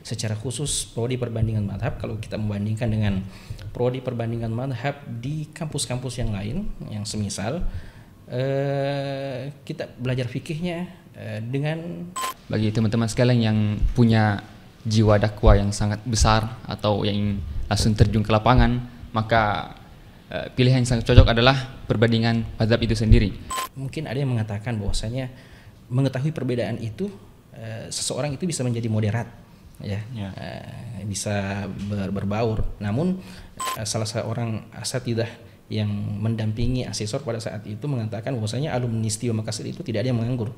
secara khusus prodi perbandingan madhab. Kalau kita membandingkan dengan prodi perbandingan madhab di kampus-kampus yang lain, yang semisal kita belajar fikihnya dengan, bagi teman-teman sekalian yang punya jiwa dakwah yang sangat besar atau yang ingin langsung terjun ke lapangan, maka pilihan yang sangat cocok adalah perbandingan mazhab itu sendiri. Mungkin ada yang mengatakan bahwasanya mengetahui perbedaan itu seseorang itu bisa menjadi moderat, bisa berbaur. Namun salah seorang asatidzah yang mendampingi asesor pada saat itu mengatakan bahwasanya alumni Istiwa Makassar itu tidak ada yang menganggur.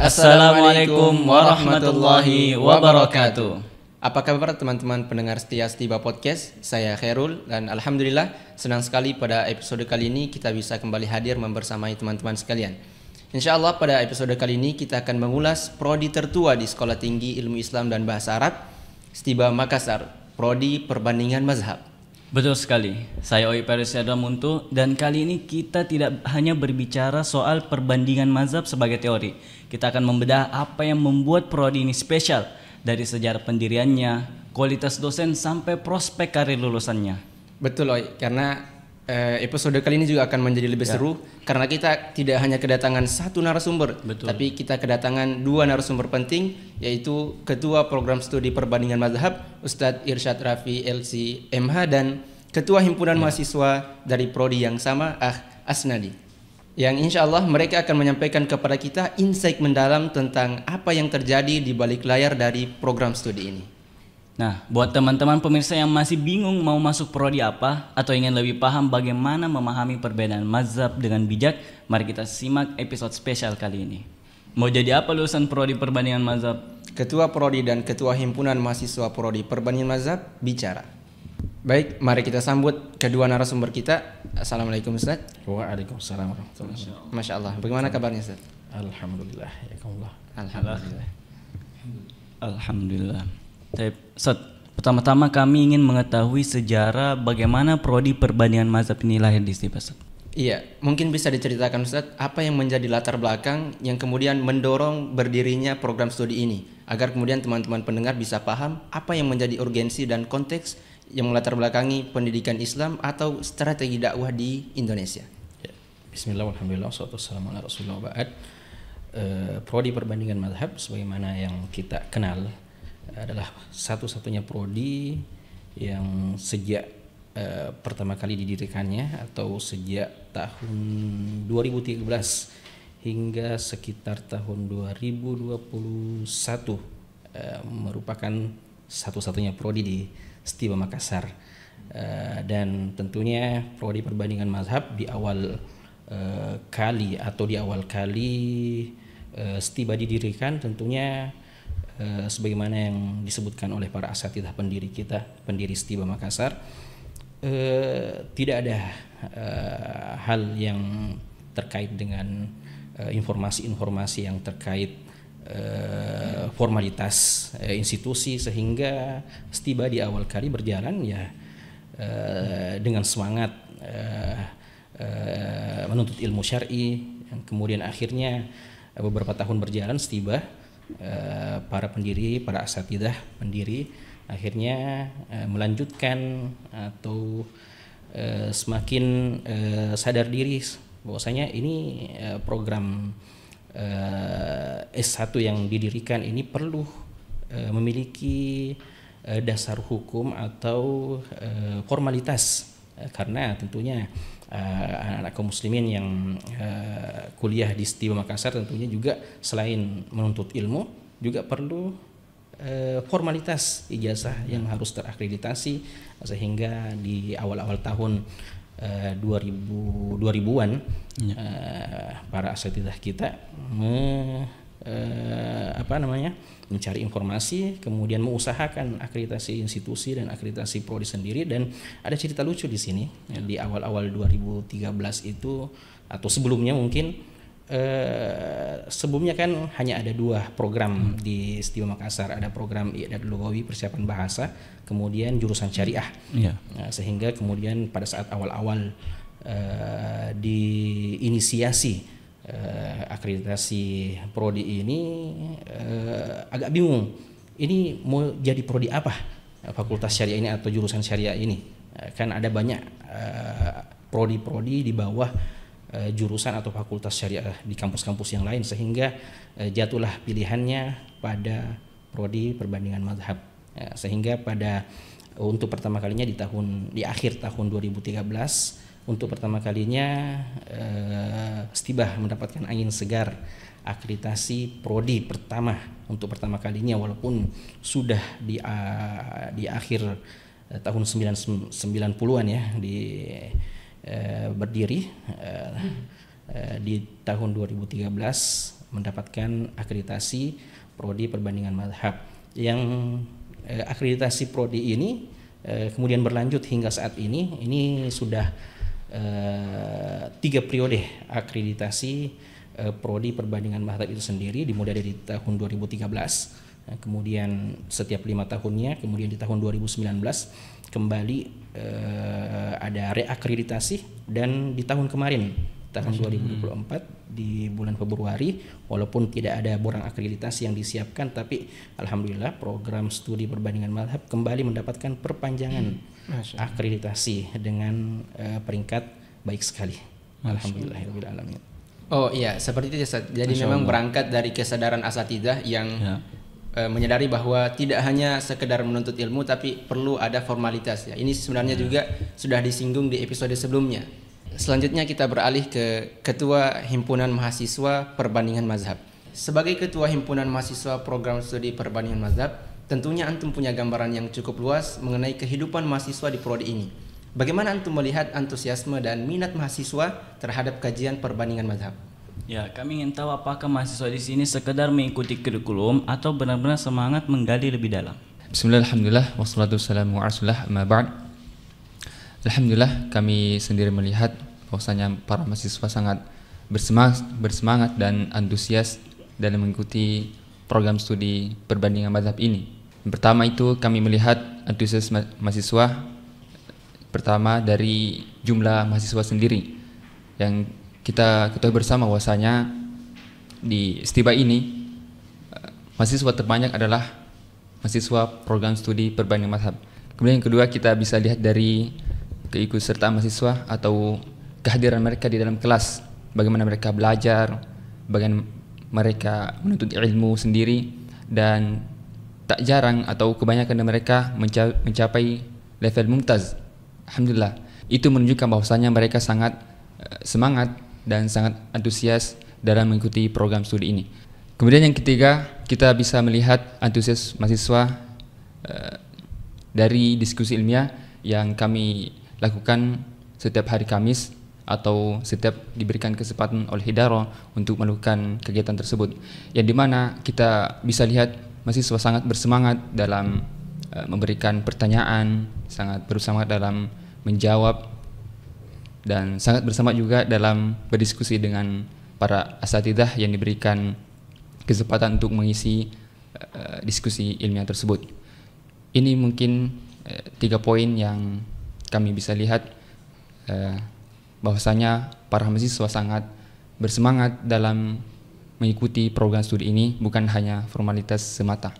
Assalamualaikum warahmatullahi wabarakatuh. Apa kabar teman-teman pendengar setia Stiba Podcast? Saya Khairul dan alhamdulillah senang sekali pada episode kali ini kita bisa kembali hadir membersamai teman-teman sekalian. Insyaallah pada episode kali ini kita akan mengulas prodi tertua di Sekolah Tinggi Ilmu Islam dan Bahasa Arab Stiba Makassar, prodi perbandingan mazhab. Betul sekali, saya Oi Perisyadra Muntu dan kali ini kita tidak hanya berbicara soal perbandingan mazhab sebagai teori. Kita akan membedah apa yang membuat prodi ini spesial, dari sejarah pendiriannya, kualitas dosen sampai prospek karir lulusannya. Betul Oi, karena episode kali ini juga akan menjadi lebih seru karena kita tidak hanya kedatangan satu narasumber, tapi kita kedatangan dua narasumber penting, yaitu Ketua Program Studi Perbandingan Mazhab Ustadz Irsyad Rafi LC MH dan Ketua Himpunan Mahasiswa dari prodi yang sama Asnadi, yang insya Allah mereka akan menyampaikan kepada kita insight mendalam tentang apa yang terjadi di balik layar dari program studi ini. Nah, buat teman-teman pemirsa yang masih bingung mau masuk prodi apa atau ingin lebih paham bagaimana memahami perbedaan mazhab dengan bijak, mari kita simak episode spesial kali ini. Mau jadi apa lulusan prodi perbandingan mazhab? Ketua prodi dan Ketua Himpunan Mahasiswa Prodi Perbandingan Mazhab bicara. Baik, mari kita sambut kedua narasumber kita. Assalamualaikum Ustaz. Waalaikumsalam warahmatullahi wabarakatuh. Masya Allah, bagaimana kabarnya Ustaz? Alhamdulillah, ya Allah. Alhamdulillah. Alhamdulillah. Ustaz, pertama-tama kami ingin mengetahui sejarah bagaimana prodi perbandingan mazhab ini lahir di Stiba, Ustaz. Iya, mungkin bisa diceritakan Ustaz, apa yang menjadi latar belakang yang kemudian mendorong berdirinya program studi ini, agar kemudian teman-teman pendengar bisa paham apa yang menjadi urgensi dan konteks yang melatar belakangi pendidikan Islam atau strategi dakwah di Indonesia. Ya. Bismillah, alhamdulillah, wassalatu wassalamu ala rasulillah wa ba'd. Prodi perbandingan mazhab sebagaimana yang kita kenal adalah satu-satunya prodi yang sejak pertama kali didirikannya atau sejak tahun 2013 hingga sekitar tahun 2021 merupakan satu-satunya prodi di Stiba Makassar, dan tentunya prodi perbandingan mazhab di awal kali Stiba didirikan tentunya sebagaimana yang disebutkan oleh para asatidzah pendiri kita, pendiri Stiba Makassar, tidak ada hal yang terkait dengan informasi-informasi yang terkait formalitas institusi, sehingga Stiba di awal kali berjalan dengan semangat menuntut ilmu syar'i, kemudian akhirnya beberapa tahun berjalan Stiba, para asatidzah pendiri akhirnya melanjutkan atau semakin sadar diri bahwasanya ini program S1 yang didirikan ini perlu memiliki dasar hukum atau formalitas, karena tentunya anak-anak kaum muslimin yang kuliah di Stiba Makassar tentunya juga selain menuntut ilmu juga perlu formalitas ijazah yang harus terakreditasi, sehingga di awal-awal tahun 2000-an para asatidzah kita mencari informasi, kemudian mengusahakan akreditasi institusi dan akreditasi prodi sendiri. Dan ada cerita lucu di sini. Di awal-awal 2013 itu atau sebelumnya mungkin sebelumnya kan hanya ada dua program di Stiba Makassar, ada program I'dad Lughawi persiapan bahasa, kemudian jurusan syariah. Sehingga kemudian pada saat awal-awal diinisiasi akreditasi prodi ini agak bingung. Ini mau jadi prodi apa fakultas syariah ini atau jurusan syariah ini? Kan ada banyak prodi-prodi di bawah jurusan atau fakultas syariah di kampus-kampus yang lain, sehingga jatuhlah pilihannya pada prodi perbandingan mazhab. Sehingga untuk pertama kalinya di akhir tahun 2013 untuk pertama kalinya Stibah mendapatkan angin segar akreditasi prodi pertama untuk pertama kalinya, walaupun sudah di akhir tahun 90-an ya berdiri di tahun 2013 mendapatkan akreditasi prodi perbandingan mazhab. Yang akreditasi prodi ini kemudian berlanjut hingga saat ini sudah 3 periode akreditasi prodi perbandingan mazhab itu sendiri, dimulai dari tahun 2013, kemudian setiap 5 tahunnya, kemudian di tahun 2019 kembali ada reakreditasi, dan di tahun kemarin tahun 2024 di bulan Februari, walaupun tidak ada borang akreditasi yang disiapkan, tapi alhamdulillah program studi perbandingan mazhab kembali mendapatkan perpanjangan akreditasi dengan peringkat baik sekali. Alhamdulillahirabbil alamin. Oh iya, seperti itu Ustaz. Jadi memang berangkat dari kesadaran asatidzah yang menyadari bahwa tidak hanya sekedar menuntut ilmu, tapi perlu ada formalitas ya. Ini sebenarnya juga sudah disinggung di episode sebelumnya. Selanjutnya kita beralih ke Ketua Himpunan Mahasiswa Perbandingan Mazhab. Sebagai Ketua Himpunan Mahasiswa Program Studi Perbandingan Mazhab, tentunya antum punya gambaran yang cukup luas mengenai kehidupan mahasiswa di prodi ini. Bagaimana antum melihat antusiasme dan minat mahasiswa terhadap kajian perbandingan mazhab? Ya, kami ingin tahu apakah mahasiswa di sini sekedar mengikuti kurikulum atau benar-benar semangat menggali lebih dalam. Bismillah, alhamdulillah, wassalatu wassalamu ala rasulillah, amma ba'd. Alhamdulillah, kami sendiri melihat bahwasanya para mahasiswa sangat bersemangat dan antusias dalam mengikuti program studi perbandingan mazhab ini. Yang pertama itu kami melihat antusias mahasiswa pertama dari jumlah mahasiswa sendiri, yang kita ketahui bersama bahwasanya di Stibah ini mahasiswa terbanyak adalah mahasiswa program studi perbandingan mazhab. Kemudian yang kedua, kita bisa lihat dari keikutsertaan mahasiswa atau kehadiran mereka di dalam kelas, bagaimana mereka belajar, bagaimana mereka menuntut ilmu sendiri, dan tak jarang atau kebanyakan dari mereka mencapai level mumtaz. Alhamdulillah, itu menunjukkan bahwasanya mereka sangat semangat dan sangat antusias dalam mengikuti program studi ini. Kemudian yang ketiga, kita bisa melihat antusias mahasiswa dari diskusi ilmiah yang kami lakukan setiap hari Kamis atau setiap diberikan kesempatan oleh Hidayah untuk melakukan kegiatan tersebut, yang dimana kita bisa lihat mahasiswa sangat bersemangat dalam memberikan pertanyaan, sangat bersemangat dalam menjawab, dan sangat bersemangat juga dalam berdiskusi dengan para asatidzah yang diberikan kesempatan untuk mengisi diskusi ilmiah tersebut. Ini mungkin 3 poin yang kami bisa lihat bahwasanya para mahasiswa sangat bersemangat dalam mengikuti program studi ini, bukan hanya formalitas semata.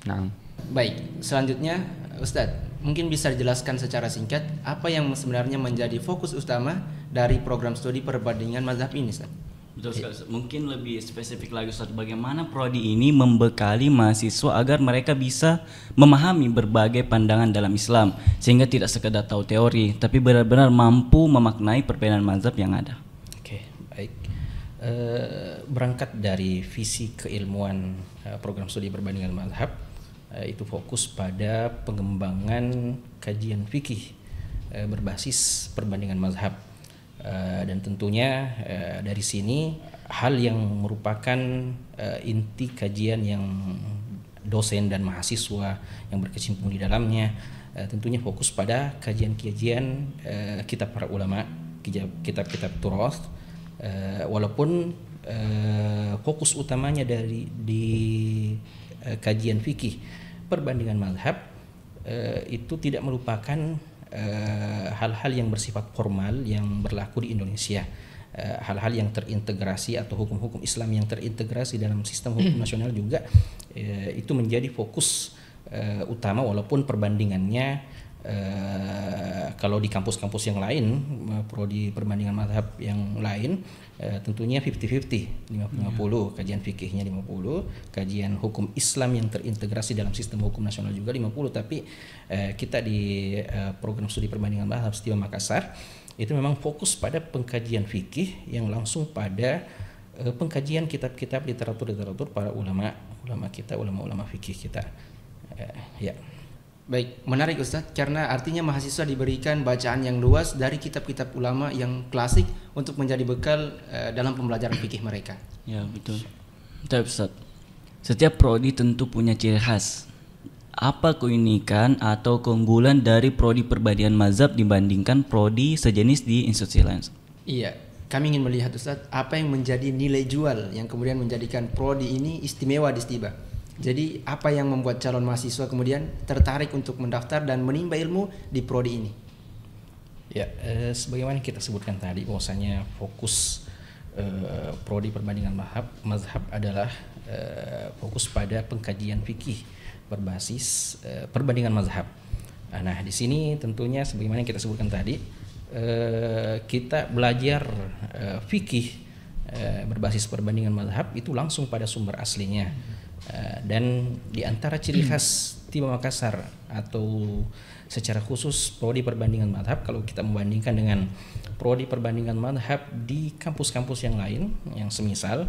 Nah, baik, selanjutnya Ustadz, mungkin bisa dijelaskan secara singkat apa yang sebenarnya menjadi fokus utama dari program studi perbandingan mazhab ini, Ustadz? Betul sekali. Mungkin lebih spesifik lagi, Ustaz, bagaimana prodi ini membekali mahasiswa agar mereka bisa memahami berbagai pandangan dalam Islam, sehingga tidak sekedar tahu teori, tapi benar-benar mampu memaknai perbedaan mazhab yang ada. Oke, baik. Berangkat dari visi keilmuan program studi perbandingan mazhab, itu fokus pada pengembangan kajian fikih berbasis perbandingan mazhab. Dan tentunya dari sini hal yang merupakan inti kajian yang dosen dan mahasiswa yang berkecimpung di dalamnya tentunya fokus pada kajian-kajian kitab para ulama, kitab-kitab turath, walaupun fokus utamanya di kajian fikih perbandingan mazhab itu tidak merupakan hal-hal yang bersifat formal yang berlaku di Indonesia. hal-hal yang terintegrasi atau hukum-hukum Islam yang terintegrasi dalam sistem hukum nasional juga itu menjadi fokus utama, walaupun perbandingannya kalau di kampus-kampus yang lain, prodi perbandingan mazhab yang lain tentunya 50-50, 50-50, kajian fikihnya 50, kajian hukum Islam yang terintegrasi dalam sistem hukum nasional juga 50, tapi kita di program studi perbandingan mazhab Setiwa Makassar itu memang fokus pada pengkajian fikih yang langsung pada pengkajian kitab-kitab literatur para ulama kita, ulama-ulama fikih kita. Ya. Baik, menarik Ustadz, karena artinya mahasiswa diberikan bacaan yang luas dari kitab-kitab ulama yang klasik untuk menjadi bekal dalam pembelajaran fikih mereka. Ya, betul. Betul, Ustaz. Setiap prodi tentu punya ciri khas. Apa keunikan atau keunggulan dari prodi perbandingan mazhab dibandingkan prodi sejenis di institusi lain? Iya, kami ingin melihat Ustadz, apa yang menjadi nilai jual yang kemudian menjadikan prodi ini istimewa di Setiba. Jadi apa yang membuat calon mahasiswa kemudian tertarik untuk mendaftar dan menimba ilmu di prodi ini? Ya, sebagaimana kita sebutkan tadi, bahwasanya fokus prodi perbandingan mazhab adalah fokus pada pengkajian fikih berbasis perbandingan mazhab. Nah, di sini tentunya sebagaimana kita sebutkan tadi, kita belajar fikih berbasis perbandingan mazhab itu langsung pada sumber aslinya. Dan di antara ciri khas Setiwa Makassar atau secara khusus prodi perbandingan mazhab, kalau kita membandingkan dengan prodi perbandingan mazhab di kampus-kampus yang lain yang semisal,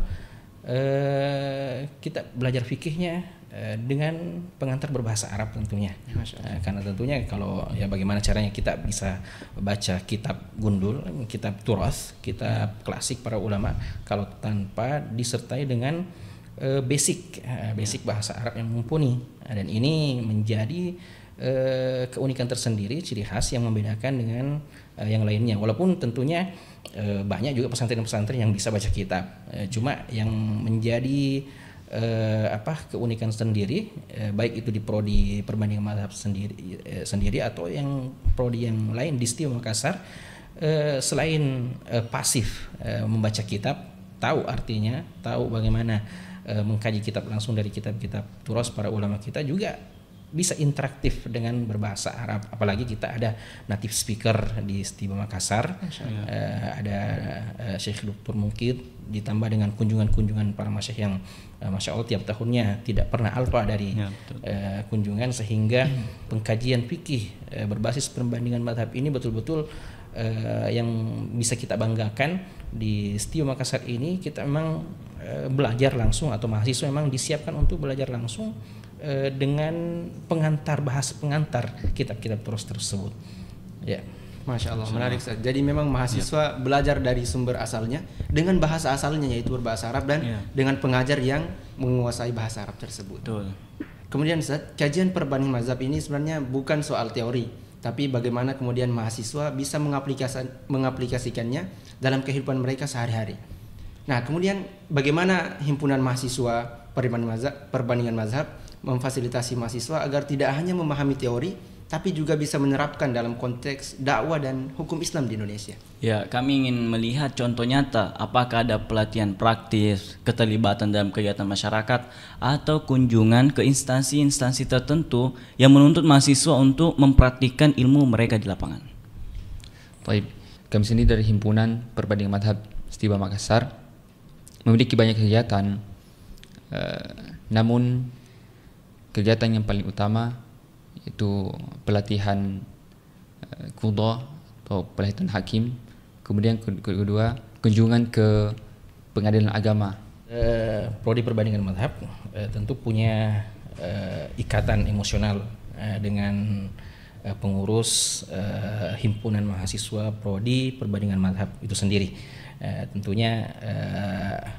kita belajar fikihnya dengan pengantar berbahasa Arab tentunya. Karena tentunya kalau ya bagaimana caranya kita bisa baca kitab gundul, kitab turath, kitab klasik para ulama kalau tanpa disertai dengan basic bahasa Arab yang mumpuni. Dan ini menjadi keunikan tersendiri, ciri khas yang membedakan dengan yang lainnya. Walaupun tentunya banyak juga pesantren-pesantren yang bisa baca kitab, cuma yang menjadi keunikan sendiri, baik itu di prodi perbandingan mazhab sendiri atau yang prodi yang lain di Setiwa Makassar, selain pasif membaca kitab, tahu artinya, tahu bagaimana mengkaji kitab langsung dari kitab-kitab turas para ulama kita, juga bisa interaktif dengan berbahasa Arab. Apalagi kita ada native speaker di Setiwa Makassar, ada Syekh Dr. Mungkid, ditambah dengan kunjungan-kunjungan para masyayikh yang Masya Allah tiap tahunnya tidak pernah alfa dari kunjungan, sehingga pengkajian fikih berbasis perbandingan mazhab ini betul-betul yang bisa kita banggakan. Di Setiwa Makassar ini kita memang belajar langsung, atau mahasiswa memang disiapkan untuk belajar langsung dengan pengantar kitab-kitab turas tersebut. Ya. Masya Allah, menarik. Jadi memang mahasiswa belajar dari sumber asalnya dengan bahasa asalnya, yaitu berbahasa Arab, dan dengan pengajar yang menguasai bahasa Arab tersebut. Betul. Kemudian Ustaz, kajian perbandingan mazhab ini sebenarnya bukan soal teori, tapi bagaimana kemudian mahasiswa bisa mengaplikasikannya dalam kehidupan mereka sehari-hari. Nah, kemudian bagaimana himpunan mahasiswa perbandingan mazhab memfasilitasi mahasiswa agar tidak hanya memahami teori, tapi juga bisa menerapkan dalam konteks dakwah dan hukum Islam di Indonesia? Ya, kami ingin melihat contoh nyata, apakah ada pelatihan praktis, keterlibatan dalam kegiatan masyarakat, atau kunjungan ke instansi-instansi tertentu yang menuntut mahasiswa untuk mempraktikkan ilmu mereka di lapangan. Baik, kami sendiri dari Himpunan Perbandingan Mazhab Setiwa Makassar memiliki banyak kegiatan, namun kegiatan yang paling utama itu pelatihan qudha atau pelatihan hakim, kemudian kedua kunjungan ke pengadilan agama. Prodi perbandingan mazhab tentu punya ikatan emosional dengan pengurus himpunan mahasiswa prodi perbandingan mazhab itu sendiri. Tentunya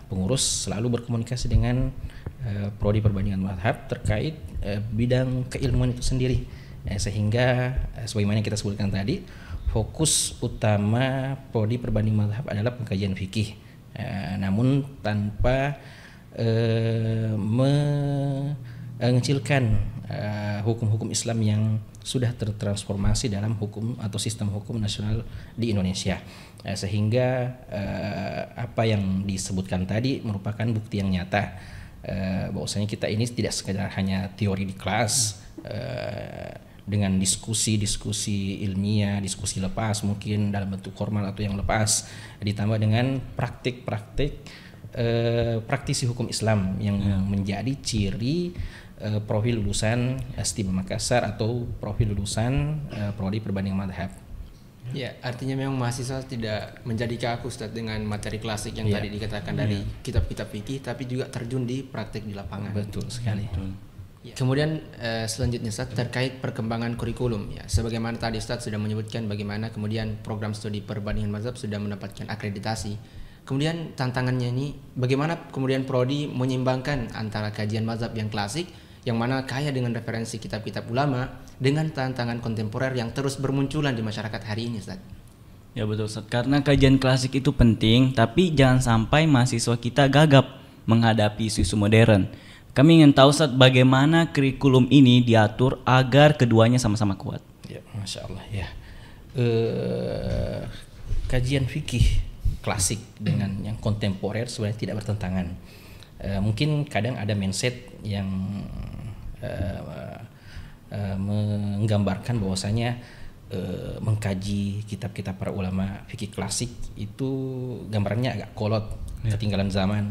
pengurus selalu berkomunikasi dengan prodi perbandingan mazhab terkait bidang keilmuan itu sendiri, sehingga sebagaimana kita sebutkan tadi, fokus utama prodi perbandingan mazhab adalah pengkajian fikih, namun tanpa mengecilkan hukum-hukum Islam yang sudah tertransformasi dalam hukum atau sistem hukum nasional di Indonesia. Sehingga apa yang disebutkan tadi merupakan bukti yang nyata bahwasanya kita ini tidak sekedar hanya teori di kelas dengan diskusi ilmiah, diskusi lepas mungkin dalam bentuk formal atau yang lepas, ditambah dengan praktik-praktik praktisi hukum Islam yang menjadi ciri profil lulusan STIB Makassar atau profil lulusan prodi perbandingan mazhab. Ya, artinya memang mahasiswa tidak menjadi kaku Ustaz dengan materi klasik yang tadi dikatakan dari kitab-kitab fikih, tapi juga terjun di praktik di lapangan. Betul sekali. Ya. Kemudian selanjutnya Ustaz terkait perkembangan kurikulum. Ya, sebagaimana tadi Ustaz sudah menyebutkan bagaimana kemudian program studi perbandingan mazhab sudah mendapatkan akreditasi. Kemudian tantangannya ini bagaimana kemudian prodi menyeimbangkan antara kajian mazhab yang klasik yang mana kaya dengan referensi kitab-kitab ulama dengan tantangan kontemporer yang terus bermunculan di masyarakat hari ini, Ustaz. Ya betul, Ustaz. Karena kajian klasik itu penting, tapi jangan sampai mahasiswa kita gagap menghadapi isu-isu modern. Kami ingin tahu, Ustaz, bagaimana kurikulum ini diatur agar keduanya sama-sama kuat. Ya, Masya Allah ya. Kajian fikih klasik dengan yang kontemporer sebenarnya tidak bertentangan. Mungkin kadang ada mindset yang menggambarkan bahwasanya mengkaji kitab-kitab para ulama fikih klasik itu gambarannya agak kolot, ketinggalan zaman.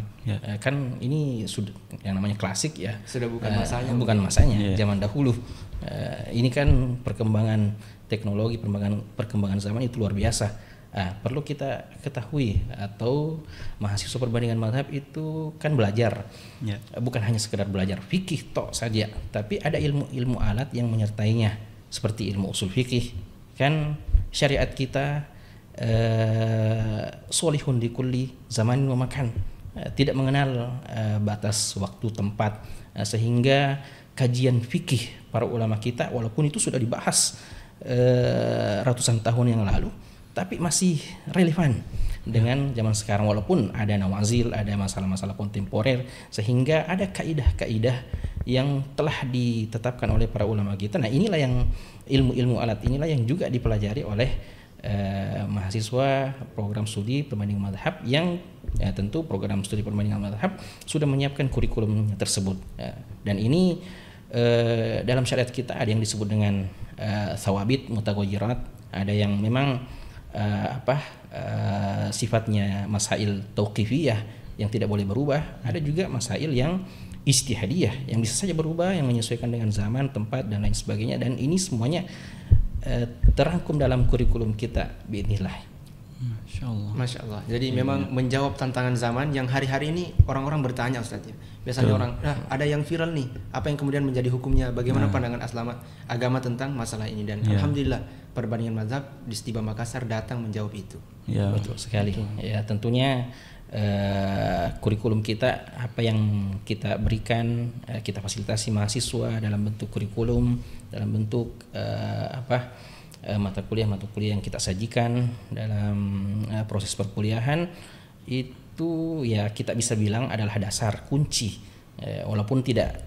Kan ini sudah yang namanya klasik ya, sudah bukan masanya. Bukan masanya zaman dahulu. Ini kan perkembangan teknologi, perkembangan zaman itu luar biasa. Perlu kita ketahui atau mahasiswa perbandingan mazhab itu kan belajar, bukan hanya sekedar belajar fikih tok saja, tapi ada ilmu-ilmu alat yang menyertainya seperti ilmu usul fikih. Kan syariat kita solihun di kulli zamanin wa makan, tidak mengenal batas waktu tempat, sehingga kajian fikih para ulama kita walaupun itu sudah dibahas ratusan tahun yang lalu, tapi masih relevan dengan zaman sekarang walaupun ada nawazil, ada masalah-masalah kontemporer, sehingga ada kaidah-kaidah yang telah ditetapkan oleh para ulama kita. Nah, inilah yang ilmu-ilmu alat inilah yang juga dipelajari oleh mahasiswa program studi perbandingan mazhab yang tentu program studi perbandingan mazhab sudah menyiapkan kurikulum tersebut. Dan ini dalam syariat kita ada yang disebut dengan thawabit mutaghayyirat, ada yang memang sifatnya masail tauqifiyah yang tidak boleh berubah, ada juga masail yang ijtihadiyah yang bisa saja berubah, yang menyesuaikan dengan zaman, tempat dan lain sebagainya, dan ini semuanya terangkum dalam kurikulum kita biidznillah. Masya Allah. Jadi memang menjawab tantangan zaman yang hari-hari ini orang-orang bertanya, Ustaz ya. Biasanya orang, ada yang viral nih, apa yang kemudian menjadi hukumnya, bagaimana pandangan agama tentang masalah ini, dan alhamdulillah perbandingan mazhab di STIBA Makassar datang menjawab itu. Betul sekali. Ya, tentunya kurikulum kita, apa yang kita berikan, kita fasilitasi mahasiswa dalam bentuk kurikulum, dalam bentuk mata kuliah yang kita sajikan dalam proses perkuliahan itu ya kita bisa bilang adalah dasar kunci, walaupun tidak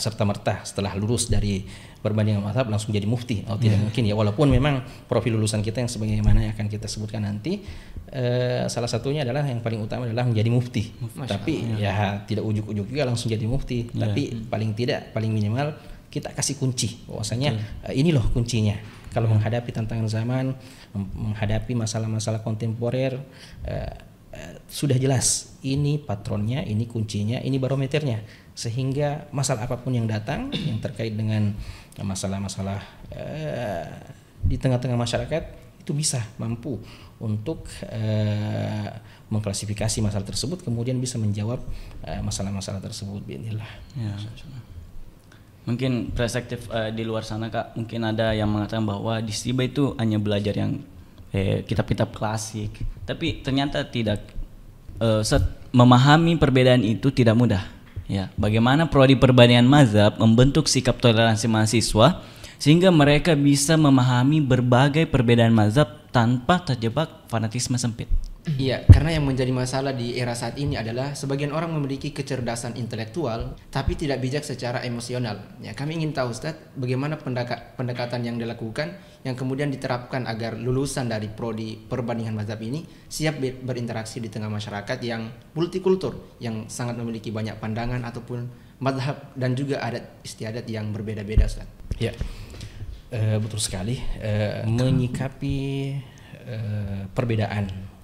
serta-merta setelah lulus dari perbandingan mazhab langsung jadi mufti, tidak mungkin ya, walaupun memang profil lulusan kita yang sebagaimana yang akan kita sebutkan nanti salah satunya adalah yang paling utama adalah menjadi mufti. Tapi ya tidak ujuk-ujuk juga langsung jadi mufti, tapi paling minimal kita kasih kunci bahwasanya ini loh kuncinya. Kalau menghadapi tantangan zaman, menghadapi masalah-masalah kontemporer, sudah jelas ini patronnya, ini kuncinya, ini barometernya, sehingga masalah apapun yang datang yang terkait dengan masalah-masalah di tengah-tengah masyarakat itu bisa mampu untuk mengklasifikasi masalah tersebut, kemudian bisa menjawab masalah-masalah tersebut biidznillah. Mungkin perspektif di luar sana, Kak, mungkin ada yang mengatakan bahwa di STIBA itu hanya belajar yang kitab-kitab klasik, tapi ternyata tidak. Memahami perbedaan itu tidak mudah. Ya, bagaimana prodi perbandingan mazhab membentuk sikap toleransi mahasiswa sehingga mereka bisa memahami berbagai perbedaan mazhab tanpa terjebak fanatisme sempit. Iya, karena yang menjadi masalah di era saat ini adalah sebagian orang memiliki kecerdasan intelektual tapi tidak bijak secara emosional. Ya, kami ingin tahu Ustaz, bagaimana pendekatan yang dilakukan yang kemudian diterapkan agar lulusan dari prodi perbandingan mazhab ini siap berinteraksi di tengah masyarakat yang multikultur, yang sangat memiliki banyak pandangan ataupun mazhab dan juga adat istiadat yang berbeda-beda, Ustaz. Ya, betul sekali. Menyikapi perbedaan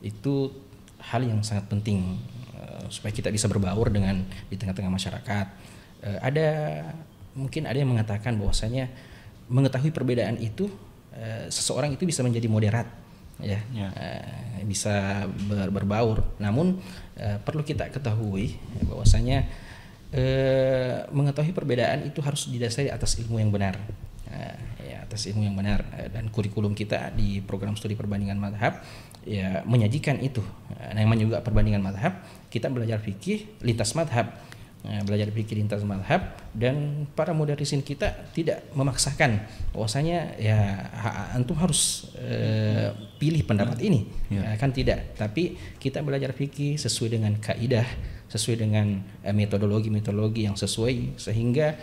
itu hal yang sangat penting supaya kita bisa berbaur dengan di tengah-tengah masyarakat. Mungkin ada yang mengatakan bahwasanya mengetahui perbedaan itu seseorang itu bisa menjadi moderat, ya. Bisa berbaur. Namun perlu kita ketahui bahwasanya mengetahui perbedaan itu harus didasari atas ilmu yang benar. Atas ilmu yang benar, dan kurikulum kita di program studi perbandingan mazhab ya menyajikan itu. Namanya juga perbandingan mazhab, kita belajar fikih lintas mazhab, dan para mudarrisin kita tidak memaksakan bahwasanya ya antum harus pilih pendapat ini, kan tidak. Tapi kita belajar fikih sesuai dengan kaidah, sesuai dengan metodologi yang sesuai, sehingga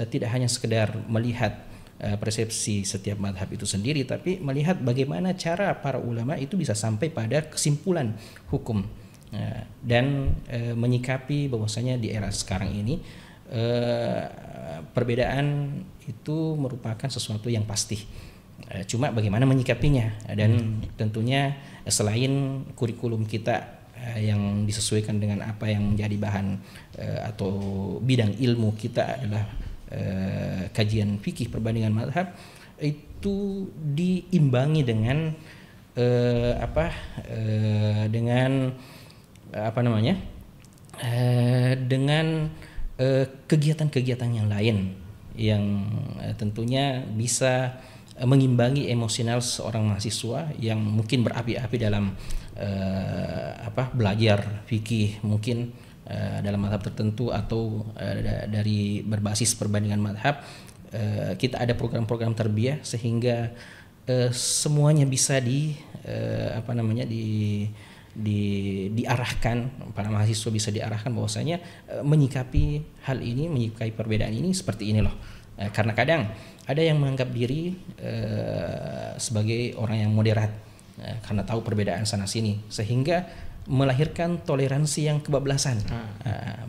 tidak hanya sekedar melihat persepsi setiap madhab itu sendiri, tapi melihat bagaimana cara para ulama itu bisa sampai pada kesimpulan hukum, dan menyikapi bahwasanya di era sekarang ini perbedaan itu merupakan sesuatu yang pasti, cuma bagaimana menyikapinya. Dan tentunya selain kurikulum kita yang disesuaikan dengan apa yang menjadi bahan atau bidang ilmu kita adalah kajian fikih perbandingan mazhab, itu diimbangi dengan dengan kegiatan-kegiatan yang lain yang tentunya bisa mengimbangi emosional seorang mahasiswa yang mungkin berapi-api dalam belajar fikih, mungkin dalam mazhab tertentu atau dari berbasis perbandingan mazhab. Kita ada program-program tarbiyah sehingga semuanya bisa diarahkan, para mahasiswa bisa diarahkan bahwasanya menyikapi hal ini, menyikapi perbedaan ini seperti ini loh. Karena kadang ada yang menganggap diri sebagai orang yang moderat karena tahu perbedaan sana sini, sehingga melahirkan toleransi yang kebablasan.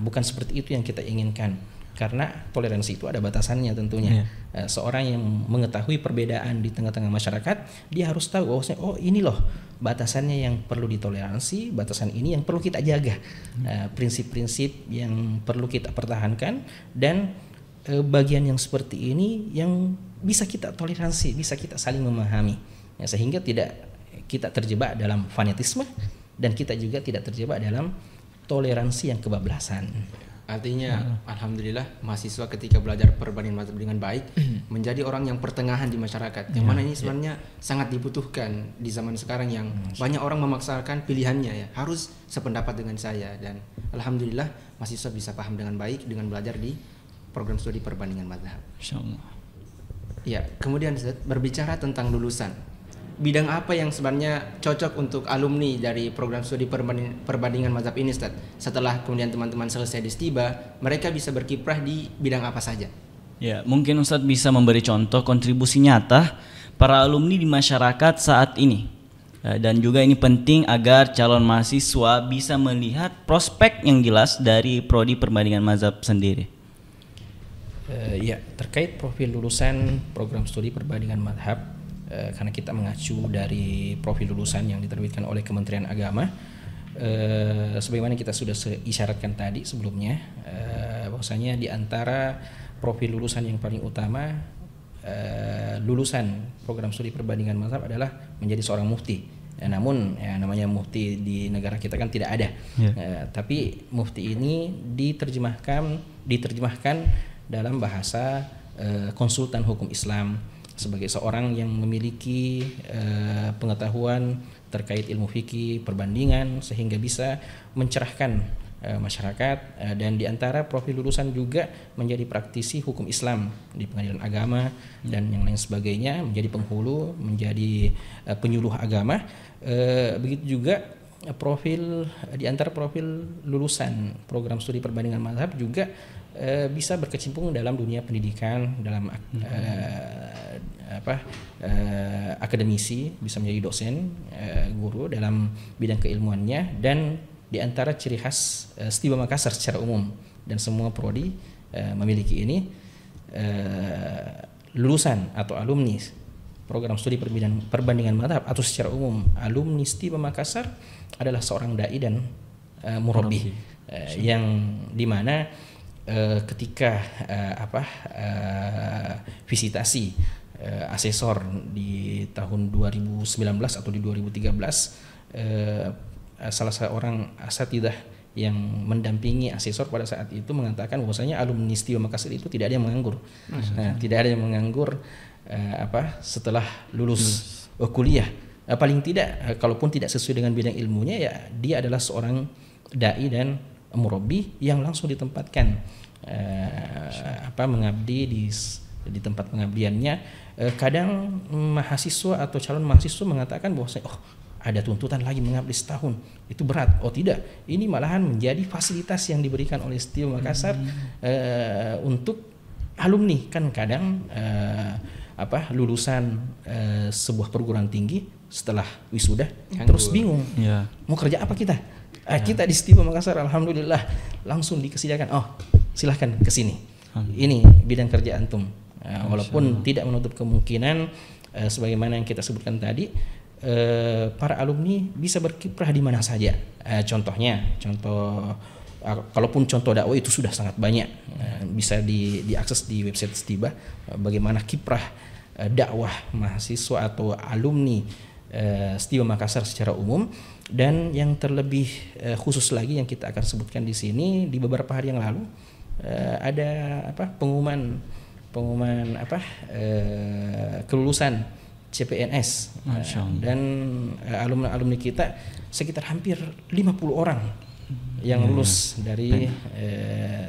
Bukan seperti itu yang kita inginkan, karena toleransi itu ada batasannya tentunya. Seorang yang mengetahui perbedaan di tengah-tengah masyarakat, dia harus tahu bahwa ini loh batasannya yang perlu ditoleransi, batasan ini yang perlu kita jaga, prinsip-prinsip yang perlu kita pertahankan, dan bagian yang seperti ini yang bisa kita toleransi, bisa kita saling memahami, sehingga tidak kita terjebak dalam fanatisme, dan kita juga tidak terjebak dalam toleransi yang kebablasan. Artinya alhamdulillah mahasiswa ketika belajar perbandingan mazhab dengan baik menjadi orang yang pertengahan di masyarakat, yang mana ini sebenarnya sangat dibutuhkan di zaman sekarang yang banyak orang memaksakan pilihannya, ya harus sependapat dengan saya. Dan alhamdulillah mahasiswa bisa paham dengan baik dengan belajar di program studi perbandingan mazhab. Insyaallah. Ya, kemudian berbicara tentang lulusan, bidang apa yang sebenarnya cocok untuk alumni dari program studi perbandingan mazhab ini, Ustaz? Setelah kemudian teman-teman selesai di Stiba, mereka bisa berkiprah di bidang apa saja? Ya, mungkin Ustaz bisa memberi contoh kontribusi nyata para alumni di masyarakat saat ini. Dan juga ini penting agar calon mahasiswa bisa melihat prospek yang jelas dari prodi perbandingan mazhab sendiri. Ya, terkait profil lulusan program studi perbandingan mazhab, karena kita mengacu dari profil lulusan yang diterbitkan oleh Kementerian Agama, sebagaimana kita sudah isyaratkan tadi sebelumnya, bahwasanya di antara profil lulusan yang paling utama, lulusan program studi perbandingan mazhab adalah menjadi seorang mufti. Namun namanya mufti di negara kita kan tidak ada, tapi mufti ini diterjemahkan dalam bahasa konsultan hukum Islam, sebagai seorang yang memiliki pengetahuan terkait ilmu fikih perbandingan, sehingga bisa mencerahkan masyarakat, dan di antara profil lulusan juga menjadi praktisi hukum Islam di pengadilan agama dan yang lain sebagainya, menjadi penghulu, menjadi penyuluh agama. Begitu juga profil di antara profil lulusan program studi perbandingan mazhab juga bisa berkecimpung dalam dunia pendidikan, dalam akademisi, bisa menjadi dosen, guru dalam bidang keilmuannya. Dan di antara ciri khas Setiba Makassar secara umum dan semua prodi memiliki ini, lulusan atau alumni program studi perbandingan mazhab atau secara umum alumni Setiba Makassar adalah seorang dai dan murabbi, yang dimana ketika visitasi asesor di tahun 2019 atau di 2013, salah seorang asatidah yang mendampingi asesor pada saat itu mengatakan bahwasanya alumni Setiba Makassar itu tidak ada yang menganggur. Tidak ada yang menganggur setelah lulus kuliah. Paling tidak kalaupun tidak sesuai dengan bidang ilmunya, ya dia adalah seorang dai dan murabbi yang langsung ditempatkan mengabdi di tempat pengabdiannya. Kadang mahasiswa atau calon mahasiswa mengatakan bahwasanya ada tuntutan lagi mengabdi setahun, itu berat. Oh tidak, ini malahan menjadi fasilitas yang diberikan oleh Setiba Makassar untuk alumni. Kan kadang lulusan sebuah perguruan tinggi setelah wisuda terus bingung mau kerja apa kita. Kita di Setiba Makassar alhamdulillah langsung dikesediakan, silahkan ke sini, ini bidang kerja antum. Walaupun tidak menutup kemungkinan sebagaimana yang kita sebutkan tadi, para alumni bisa berkiprah di mana saja. Contoh kalaupun contoh dakwah itu sudah sangat banyak, bisa diakses di website Setiba, bagaimana kiprah dakwah mahasiswa atau alumni Setiba Makassar secara umum. Dan yang terlebih khusus lagi yang kita akan sebutkan di sini, di beberapa hari yang lalu ada pengumuman kelulusan CPNS, dan alumni kita sekitar hampir 50 orang yang lulus dari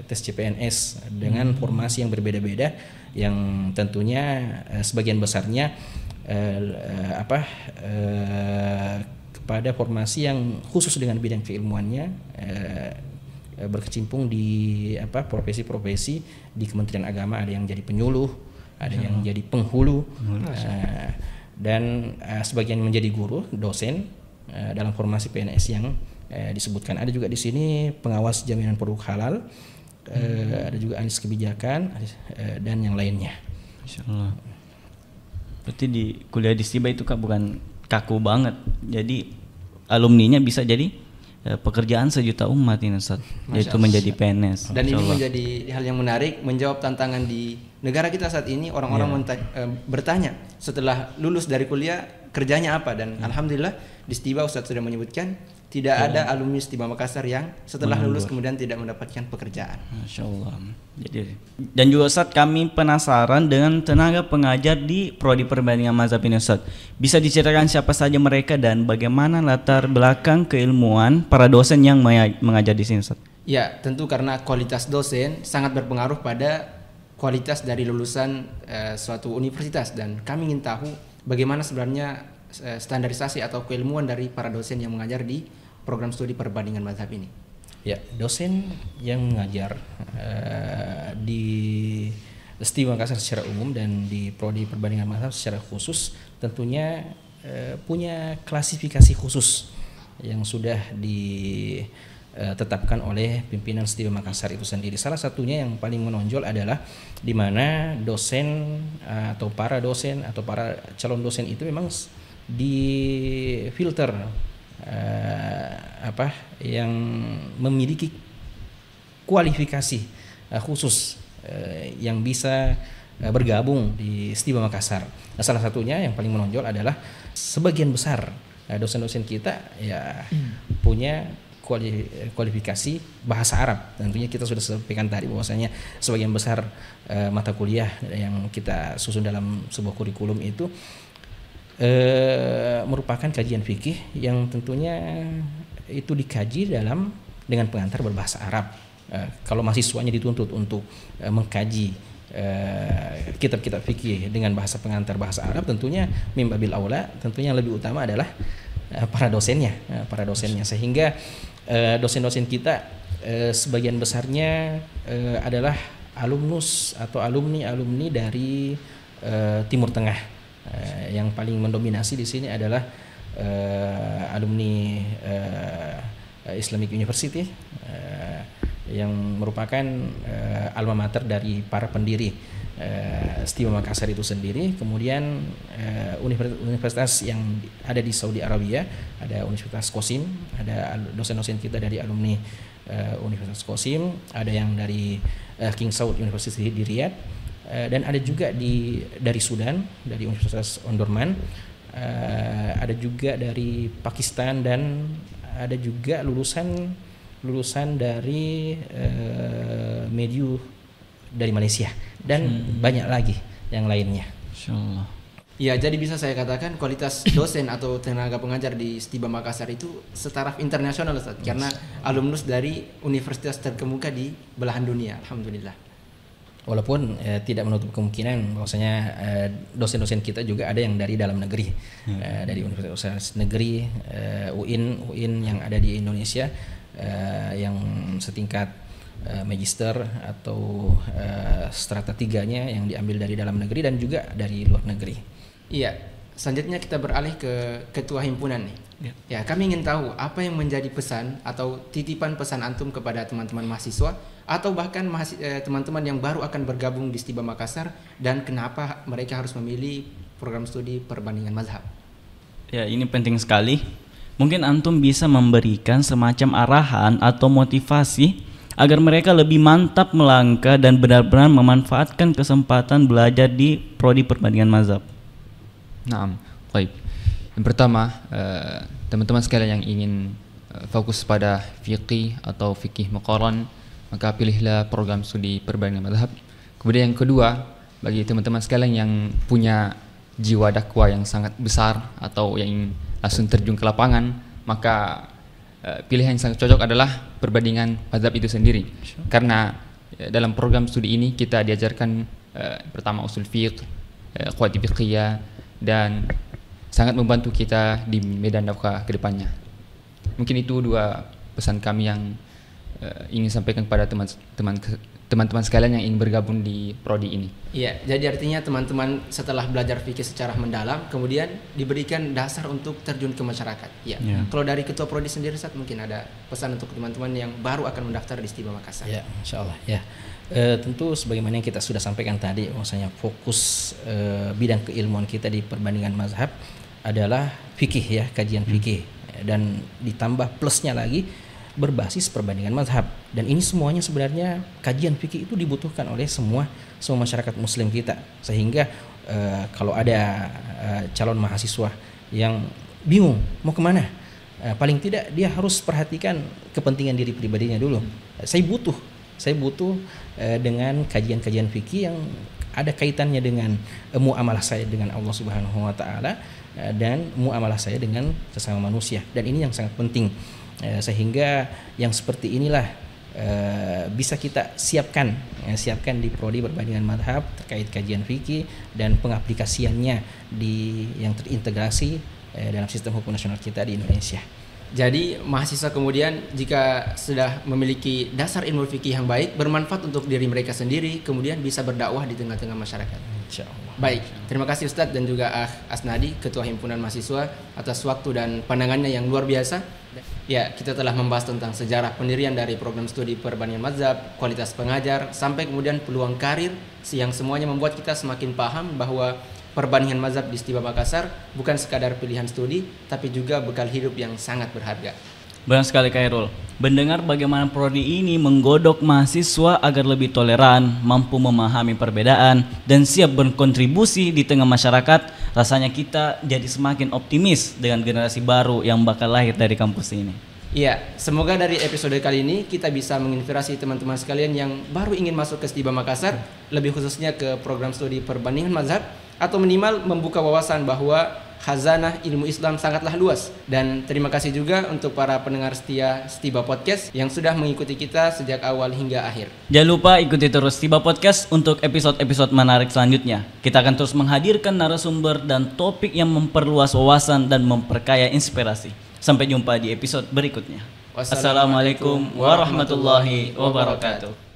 tes CPNS dengan formasi yang berbeda-beda, yang tentunya sebagian besarnya kepada formasi yang khusus dengan bidang keilmuannya, berkecimpung di profesi-profesi di Kementerian Agama. Ada yang jadi penyuluh, ada yang jadi penghulu, dan sebagian menjadi guru, dosen dalam formasi PNS yang disebutkan. Ada juga di sini pengawas jaminan produk halal, ada juga analis kebijakan, dan yang lainnya. Masya Allah. Berarti di kuliah di Setiba itu bukan kaku banget, jadi alumninya bisa jadi pekerjaan sejuta umat ini Ustaz, yaitu menjadi PNS. Dan ini menjadi hal yang menarik, menjawab tantangan di negara kita saat ini. Orang-orang bertanya setelah lulus dari kuliah kerjanya apa, dan alhamdulillah di Setiba Ustaz sudah menyebutkan tidak ada alumni Setiba Makassar yang setelah lulus kemudian tidak mendapatkan pekerjaan. Masya Allah. Jadi, dan juga Ustaz, kami penasaran dengan tenaga pengajar di Prodi Perbandingan Mazhab ini Ustaz. Bisa diceritakan siapa saja mereka dan bagaimana latar belakang keilmuan para dosen yang mengajar di sini Ustaz? Ya, tentu karena kualitas dosen sangat berpengaruh pada kualitas dari lulusan suatu universitas, dan kami ingin tahu bagaimana sebenarnya standarisasi atau keilmuan dari para dosen yang mengajar di program studi perbandingan mazhab ini. Ya, dosen yang mengajar di Setiba Makassar secara umum dan di Prodi Perbandingan Mazhab secara khusus tentunya punya klasifikasi khusus yang sudah ditetapkan oleh pimpinan Setiba Makassar itu sendiri. Salah satunya yang paling menonjol adalah di mana dosen atau para dosen atau para calon dosen itu memang difilter yang memiliki kualifikasi khusus yang bisa bergabung di Setiba Makassar. Nah, salah satunya yang paling menonjol adalah sebagian besar dosen-dosen kita punya kualifikasi bahasa Arab. Tentunya kita sudah sampaikan tadi bahwasanya sebagian besar mata kuliah yang kita susun dalam sebuah kurikulum itu merupakan kajian fikih yang tentunya itu dikaji dalam dengan pengantar berbahasa Arab. Kalau mahasiswanya dituntut untuk mengkaji kitab-kitab fikih dengan bahasa pengantar bahasa Arab, tentunya mimbabil aula, tentunya yang lebih utama adalah para dosennya, sehingga dosen-dosen kita sebagian besarnya adalah alumnus atau alumni dari Timur Tengah. Yang paling mendominasi di sini adalah alumni Islamic University yang merupakan alma mater dari para pendiri Stima Makassar itu sendiri. Kemudian universitas yang ada di Saudi Arabia, ada Universitas Qasim, ada dosen-dosen kita dari alumni Universitas Qasim, ada yang dari King Saud University di Riyadh, dan ada juga dari Sudan, dari Universitas Omdurman, ada juga dari Pakistan, dan ada juga lulusan dari Mediu dari Malaysia, dan banyak lagi yang lainnya. Insyaallah. Ya, jadi bisa saya katakan kualitas dosen atau tenaga pengajar di Stima Makassar itu setaraf internasional, Ustaz, karena alumnus dari universitas terkemuka di belahan dunia. Alhamdulillah. Walaupun tidak menutup kemungkinan bahwasanya dosen-dosen kita juga ada yang dari dalam negeri, dari universitas negeri, UIN yang ada di Indonesia, yang setingkat magister atau strata 3-nya yang diambil dari dalam negeri dan juga dari luar negeri. Iya, selanjutnya kita beralih ke ketua himpunan nih. Ya, kami ingin tahu apa yang menjadi pesan atau titipan pesan antum kepada teman-teman mahasiswa atau bahkan teman-teman yang baru akan bergabung di Stima Makassar, dan kenapa mereka harus memilih program studi perbandingan mazhab. Ya, ini penting sekali. Mungkin antum bisa memberikan semacam arahan atau motivasi agar mereka lebih mantap melangkah dan benar-benar memanfaatkan kesempatan belajar di prodi perbandingan mazhab. Naam, baik. Yang pertama, teman-teman sekalian yang ingin fokus pada fikih atau fikih muqaran, maka pilihlah program studi perbandingan mazhab. Kemudian yang kedua, bagi teman-teman sekalian yang punya jiwa dakwah yang sangat besar atau yang ingin langsung terjun ke lapangan, maka pilihan yang sangat cocok adalah perbandingan mazhab itu sendiri. Karena dalam program studi ini kita diajarkan pertama usul fiqh, qawaid fiqhiyah, dan sangat membantu kita di medan dakwah ke depannya. Mungkin itu dua pesan kami yang ingin sampaikan kepada teman-teman sekalian yang ingin bergabung di prodi ini. Iya, jadi artinya teman-teman setelah belajar fikih secara mendalam, kemudian diberikan dasar untuk terjun ke masyarakat. Ya. Kalau dari ketua prodi sendiri, Ustaz, mungkin ada pesan untuk teman-teman yang baru akan mendaftar di Stima Makassar. Ya, insyaallah. Ya. Tentu sebagaimana yang kita sudah sampaikan tadi, bahwasanya fokus bidang keilmuan kita di perbandingan mazhab adalah fikih, ya, kajian fikih, dan ditambah plusnya lagi berbasis perbandingan mazhab. Dan ini semuanya sebenarnya kajian fikih itu dibutuhkan oleh semua masyarakat muslim kita, sehingga kalau ada calon mahasiswa yang bingung mau kemana, paling tidak dia harus perhatikan kepentingan diri pribadinya dulu. Saya butuh dengan kajian-kajian fikih yang ada kaitannya dengan muamalah saya dengan Allah Subhanahu wa taala dan muamalah saya dengan sesama manusia. Dan ini yang sangat penting, sehingga yang seperti inilah bisa kita siapkan di prodi perbandingan mazhab terkait kajian fikih dan pengaplikasiannya yang terintegrasi dalam sistem hukum nasional kita di Indonesia. Jadi mahasiswa kemudian jika sudah memiliki dasar ilmu fikih yang baik, bermanfaat untuk diri mereka sendiri, kemudian bisa berdakwah di tengah-tengah masyarakat. Insyaallah. Baik, terima kasih Ustadz dan juga Asnadi, Ketua Himpunan Mahasiswa, atas waktu dan pandangannya yang luar biasa. Ya, kita telah membahas tentang sejarah pendirian dari program studi perbandingan mazhab, kualitas pengajar, sampai kemudian peluang karir, yang semuanya membuat kita semakin paham bahwa perbandingan mazhab di Stima Makassar bukan sekadar pilihan studi, tapi juga bekal hidup yang sangat berharga. Benar sekali Khairul. Mendengar bagaimana prodi ini menggodok mahasiswa agar lebih toleran, mampu memahami perbedaan, dan siap berkontribusi di tengah masyarakat, rasanya kita jadi semakin optimis dengan generasi baru yang bakal lahir dari kampus ini. Iya, semoga dari episode kali ini kita bisa menginspirasi teman-teman sekalian yang baru ingin masuk ke Stima Makassar, lebih khususnya ke program studi perbandingan mazhab, atau minimal membuka wawasan bahwa khazanah ilmu Islam sangatlah luas. Dan terima kasih juga untuk para pendengar setia Stiba Podcast yang sudah mengikuti kita sejak awal hingga akhir. Jangan lupa ikuti terus Stiba Podcast untuk episode-episode menarik selanjutnya. Kita akan terus menghadirkan narasumber dan topik yang memperluas wawasan dan memperkaya inspirasi. Sampai jumpa di episode berikutnya. Wassalamualaikum warahmatullahi wabarakatuh.